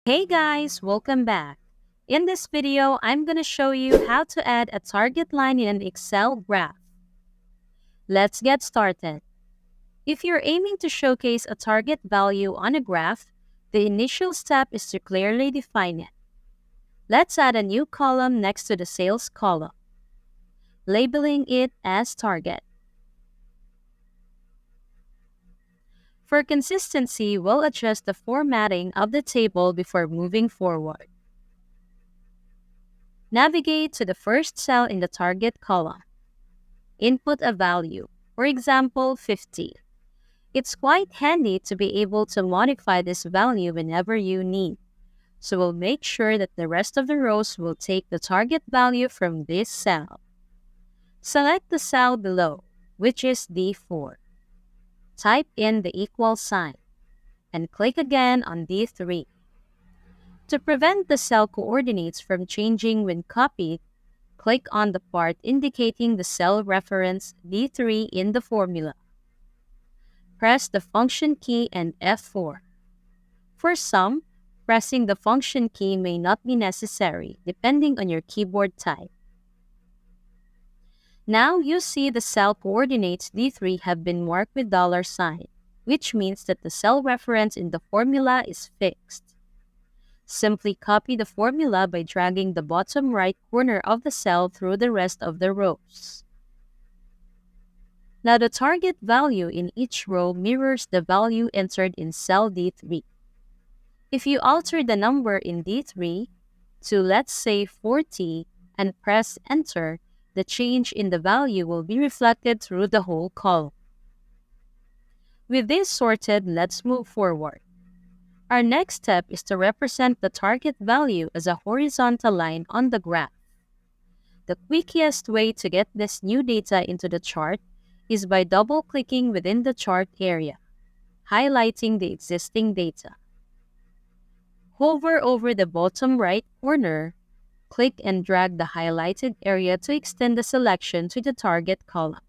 Hey guys, welcome back. In this video, I'm going to show you how to add a target line in an Excel graph. Let's get started. If you're aiming to showcase a target value on a graph, the initial step is to clearly define it. Let's add a new column next to the sales column, labeling it as target. For consistency, we'll adjust the formatting of the table before moving forward. Navigate to the first cell in the target column. Input a value, for example, 50. It's quite handy to be able to modify this value whenever you need. So we'll make sure that the rest of the rows will take the target value from this cell. Select the cell below, which is D4. Type in the equal sign and click again on D3. To prevent the cell coordinates from changing when copied, click on the part indicating the cell reference D3 in the formula. Press the function key and F4. For some, pressing the function key may not be necessary depending on your keyboard type. Now you see the cell coordinates D3 have been marked with $sign, which means that the cell reference in the formula is fixed. Simply copy the formula by dragging the bottom right corner of the cell through the rest of the rows. Now the target value in each row mirrors the value entered in cell D3. If you alter the number in D3 to, let's say, 40 and press Enter, the change in the value will be reflected through the whole column. With this sorted, let's move forward. Our next step is to represent the target value as a horizontal line on the graph. The quickest way to get this new data into the chart is by double-clicking within the chart area, highlighting the existing data. Hover over the bottom right corner, click and drag the highlighted area to extend the selection to the target column.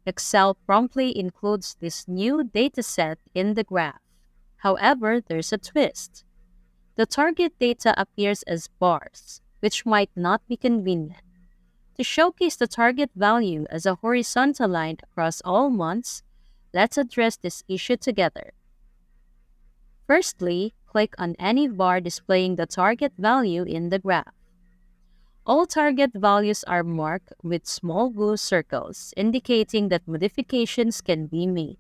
Excel promptly includes this new dataset in the graph. However, there's a twist. The target data appears as bars, which might not be convenient. To showcase the target value as a horizontal line across all months, let's address this issue together. Firstly, click on any bar displaying the target value in the graph. All target values are marked with small blue circles, indicating that modifications can be made.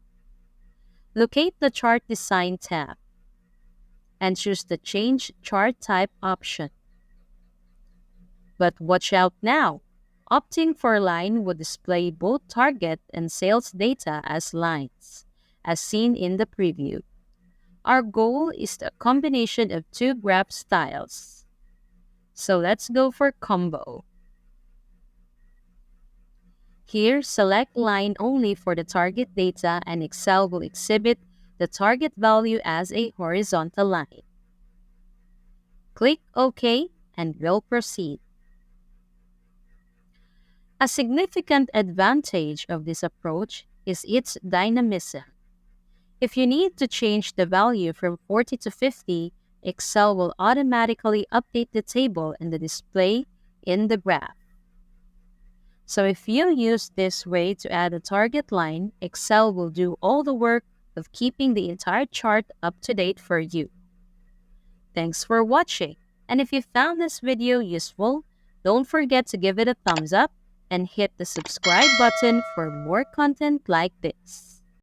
Locate the Chart Design tab and choose the Change Chart Type option. But watch out now! Opting for line would display both target and sales data as lines, as seen in the preview. Our goal is a combination of two graph styles. So let's go for combo. Here, select line only for the target data and Excel will exhibit the target value as a horizontal line. Click OK and we'll proceed. A significant advantage of this approach is its dynamism. If you need to change the value from 40 to 50, Excel will automatically update the table and the display in the graph. So if you use this way to add a target line, Excel will do all the work of keeping the entire chart up to date for you. Thanks for watching, and if you found this video useful, don't forget to give it a thumbs up and hit the subscribe button for more content like this.